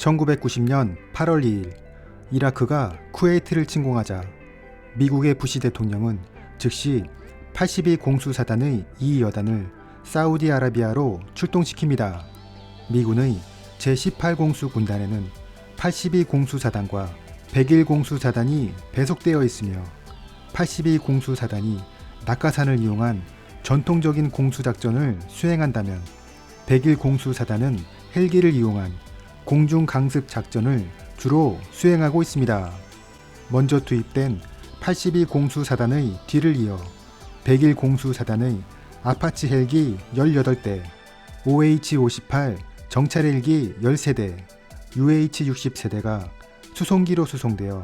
1990년 8월 2일 이라크가 쿠웨이트를 침공하자 미국의 부시 대통령은 즉시 82 공수사단의 2여단을 사우디아라비아로 출동시킵니다. 미군의 제18 공수 군단에는 82 공수사단과 101 공수사단이 배속되어 있으며 82 공수사단이 낙하산을 이용한 전통적인 공수작전을 수행한다면 101 공수사단은 헬기를 이용한 공중강습 작전을 주로 수행하고 있습니다. 먼저 투입된 82 공수사단의 뒤를 이어 101 공수사단의 아파치 헬기 18대, OH-58 정찰 헬기 13대, UH-60세대가 수송기로 수송되어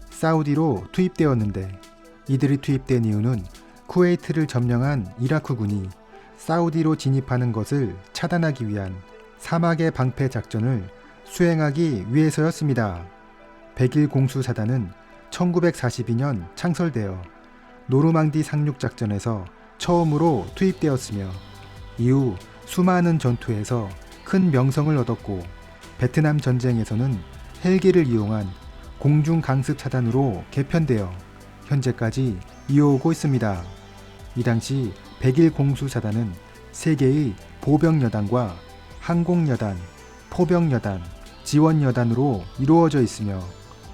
사우디로 투입되었는데, 이들이 투입된 이유는 쿠웨이트를 점령한 이라크군이 사우디로 진입하는 것을 차단하기 위한 사막의 방패 작전을 수행하기 위해서였습니다. 101 공수사단은 1942년 창설되어 노르망디 상륙작전에서 처음으로 투입되었으며 이후 수많은 전투에서 큰 명성을 얻었고, 베트남 전쟁에서는 헬기를 이용한 공중 강습 사단으로 개편되어 현재까지 이어오고 있습니다. 이 당시 101 공수사단은 3개의 보병여단과 항공여단, 포병여단, 지원여단으로 이루어져 있으며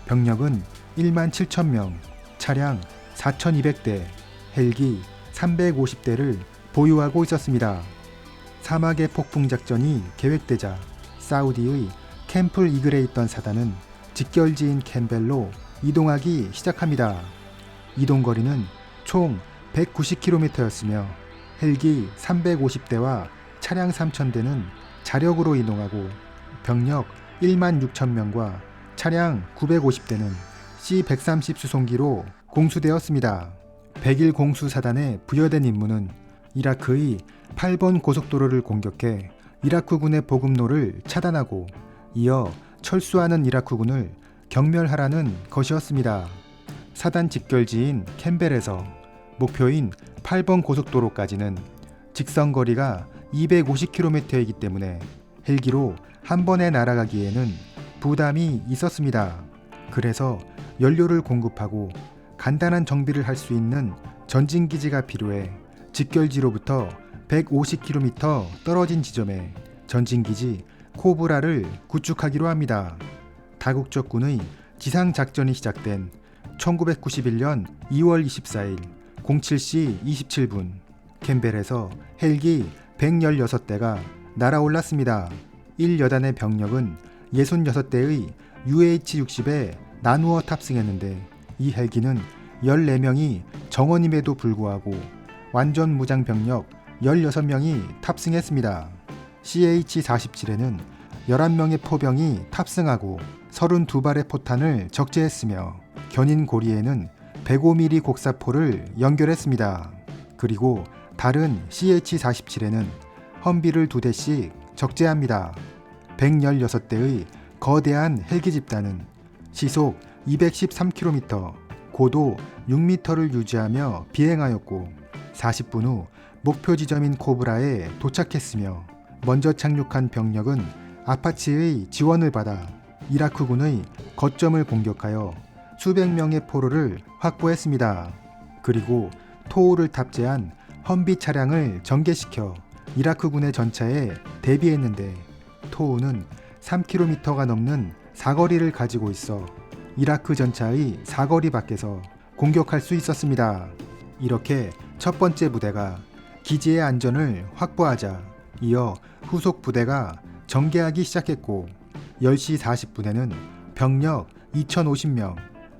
병력은 1만 7천명, 차량 4,200대, 헬기 350대를 보유하고 있었습니다. 사막의 폭풍작전이 계획되자 사우디의 캠플 이글에 있던 사단은 직결지인 캠벨로 이동하기 시작합니다. 이동거리는 총 190km였으며 헬기 350대와 차량 3,000대는 자력으로 이동하고 병력 1만 6천명과 차량 950대는 C-130 수송기로 공수되었습니다. 101 공수사단에 부여된 임무는 이라크의 8번 고속도로를 공격해 이라크군의 보급로를 차단하고 이어 철수하는 이라크군을 경멸하라는 것이었습니다. 사단 직결지인 캠벨에서 목표인 8번 고속도로까지는 직선거리가 250km이기 때문에 헬기로 한 번에 날아가기에는 부담이 있었습니다. 그래서 연료를 공급하고 간단한 정비를 할 수 있는 전진기지가 필요해 직결지로부터 150km 떨어진 지점에 전진기지 코브라를 구축하기로 합니다. 다국적군의 지상작전이 시작된 1991년 2월 24일 07시 27분 캠벨에서 헬기 116대가 날아올랐습니다. 1여단의 병력은 66대의 UH-60에 나누어 탑승했는데 이 헬기는 14명이 정원임에도 불구하고 완전 무장 병력 16명이 탑승했습니다. CH-47에는 11명의 포병이 탑승하고 32발의 포탄을 적재했으며 견인 고리에는 105mm 곡사포를 연결했습니다. 그리고 다른 CH-47에는 험비를 2대씩 적재합니다. 116대의 거대한 헬기 집단은 시속 213km, 고도 6m를 유지하며 비행하였고 40분 후 목표 지점인 코브라에 도착했으며 먼저 착륙한 병력은 아파치의 지원을 받아 이라크군의 거점을 공격하여 수백 명의 포로를 확보했습니다. 그리고 토우를 탑재한 험비 차량을 전개시켜 이라크군의 전차에 대비했는데 토우는 3km가 넘는 사거리를 가지고 있어 이라크 전차의 사거리 밖에서 공격할 수 있었습니다. 이렇게 첫 번째 부대가 기지의 안전을 확보하자 이어 후속 부대가 전개하기 시작했고 10시 40분에는 병력 2,050명,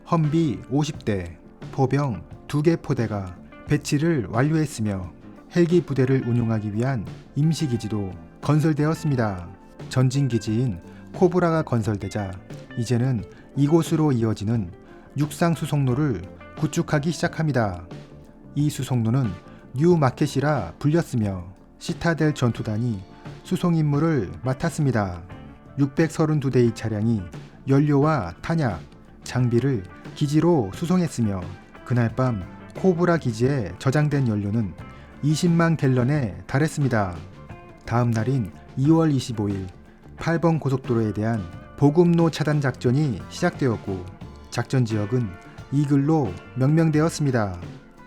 험비 50대, 포병 2개 포대가 배치를 완료했으며 헬기 부대를 운용하기 위한 임시기지도 건설되었습니다. 전진기지인 코브라가 건설되자 이제는 이곳으로 이어지는 육상 수송로를 구축하기 시작합니다. 이 수송로는 뉴마켓이라 불렸으며 시타델 전투단이 수송 임무를 맡았습니다. 632대의 차량이 연료와 탄약, 장비를 기지로 수송했으며 그날 밤 코브라 기지에 저장된 연료는 20만 갤런에 달했습니다. 다음 날인 2월 25일 8번 고속도로에 대한 보급로 차단 작전이 시작되었고 작전 지역은 이글로 명명되었습니다.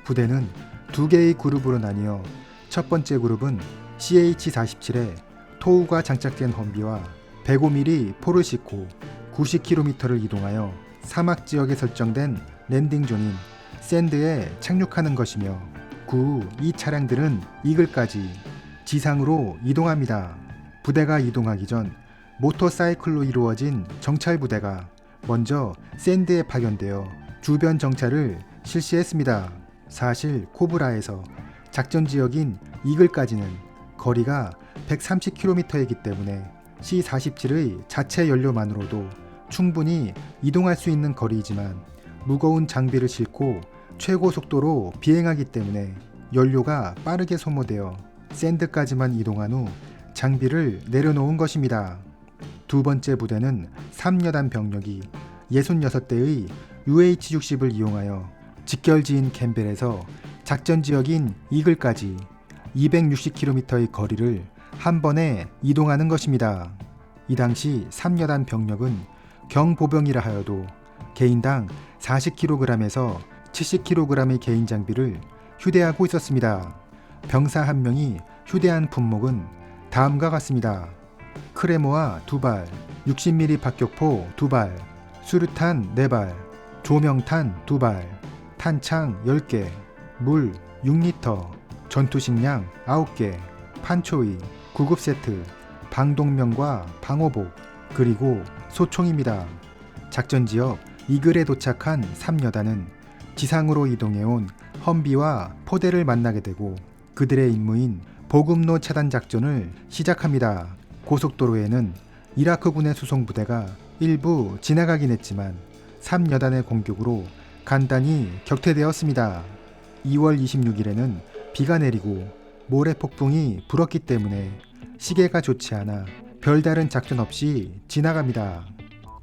부대는 두 개의 그룹으로 나뉘어 첫 번째 그룹은 CH-47에 토우가 장착된 험비와 105mm 포를 싣고 90km를 이동하여 사막 지역에 설정된 랜딩존인 샌드에 착륙하는 것이며 그 후 이 차량들은 이글까지 지상으로 이동합니다. 부대가 이동하기 전 모터사이클로 이루어진 정찰 부대가 먼저 샌드에 파견되어 주변 정찰을 실시했습니다. 사실 코브라에서 작전 지역인 이글까지는 거리가 130km이기 때문에 C-47의 자체 연료만으로도 충분히 이동할 수 있는 거리이지만 무거운 장비를 싣고 최고 속도로 비행하기 때문에 연료가 빠르게 소모되어 샌드까지만 이동한 후 장비를 내려놓은 것입니다. 두 번째 부대는 3여단 병력이 66대의 UH-60을 이용하여 직결지인 캠벨에서 작전 지역인 이글까지 260km의 거리를 한 번에 이동하는 것입니다. 이 당시 3여단 병력은 경보병이라 하여도 개인당 40kg에서 70kg의 개인 장비를 휴대하고 있었습니다. 병사 한 명이 휴대한 품목은 다음과 같습니다. 크레모아 2발, 60mm 박격포 2발, 수류탄 4발, 조명탄 2발, 탄창 10개, 물 6리터, 전투식량 9개, 판초이, 구급 세트, 방독면과 방호복, 그리고 소총입니다. 작전지역 이글에 도착한 3여단은 지상으로 이동해온 험비와 포대를 만나게 되고 그들의 임무인 보급로 차단 작전을 시작합니다. 고속도로에는 이라크군의 수송부대가 일부 지나가긴 했지만 3여단의 공격으로 간단히 격퇴되었습니다. 2월 26일에는 비가 내리고 모래폭풍이 불었기 때문에 시계가 좋지 않아 별다른 작전 없이 지나갑니다.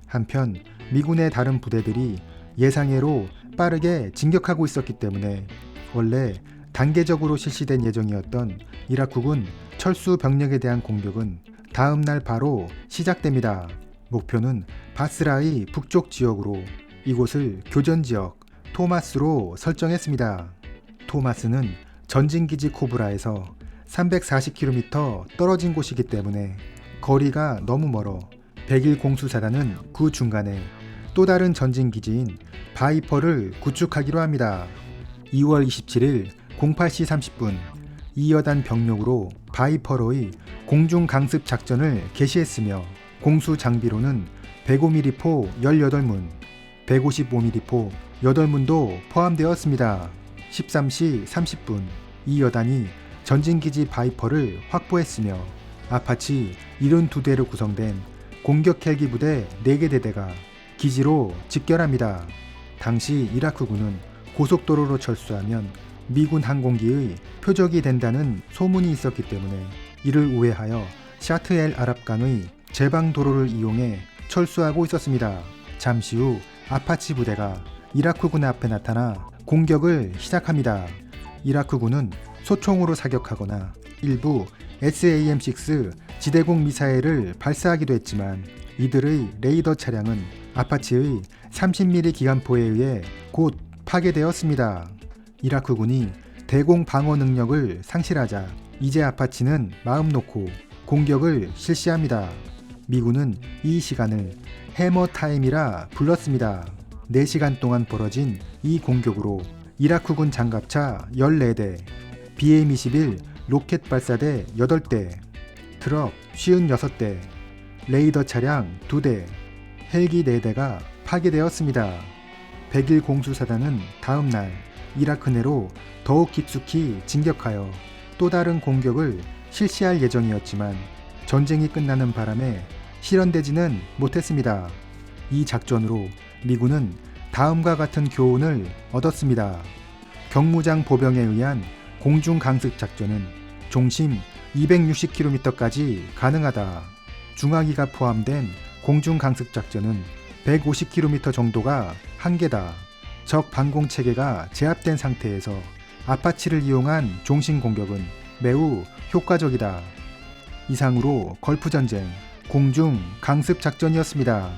한편 미군의 다른 부대들이 예상외로 빠르게 진격하고 있었기 때문에 원래 단계적으로 실시된 예정이었던 이라크군 철수 병력에 대한 공격은 다음 날 바로 시작됩니다. 목표는 바스라의 북쪽 지역으로 이곳을 교전지역 토마스로 설정했습니다. 토마스는 전진기지 코브라에서 340km 떨어진 곳이기 때문에 거리가 너무 멀어 101 공수사단은 그 중간에 또 다른 전진기지인 바이퍼를 구축하기로 합니다. 2월 27일 08시 30분 2여단 병력으로 바이퍼로의 공중 강습 작전을 개시했으며 공수 장비로는 105mm 포 18문, 155mm 포 8문도 포함되었습니다. 13시 30분 2여단이 전진기지 바이퍼를 확보했으며 아파치 72대로 구성된 공격 헬기 부대 4개 대대가 기지로 집결합니다. 당시 이라크군은 고속도로로 철수하면 미군 항공기의 표적이 된다는 소문이 있었기 때문에 이를 우회하여 샤트엘 아랍강의 제방 도로를 이용해 철수하고 있었습니다. 잠시 후 아파치 부대가 이라크군 앞에 나타나 공격을 시작합니다. 이라크군은 소총으로 사격하거나 일부 SAM-6 지대공 미사일을 발사하기도 했지만 이들의 레이더 차량은 아파치의 30mm 기관포에 의해 곧 파괴되었습니다. 이라크군이 대공 방어 능력을 상실하자 이제 아파치는 마음 놓고 공격을 실시합니다. 미군은 이 시간을 해머 타임이라 불렀습니다. 4시간 동안 벌어진 이 공격으로 이라크군 장갑차 14대, BM-21 로켓 발사대 8대, 트럭 56대, 레이더 차량 2대, 헬기 4대가 파괴되었습니다. 101 공수사단은 다음날 이라크 내로 더욱 깊숙이 진격하여 또 다른 공격을 실시할 예정이었지만 전쟁이 끝나는 바람에 실현되지는 못했습니다. 이 작전으로 미군은 다음과 같은 교훈을 얻었습니다. 경무장 보병에 의한 공중 강습 작전은 종심 260km까지 가능하다. 중화기가 포함된 공중 강습 작전은 150km 정도가 한계다. 적 방공 체계가 제압된 상태에서 아파치를 이용한 종신 공격은 매우 효과적이다. 이상으로 걸프전쟁, 공중 강습 작전이었습니다.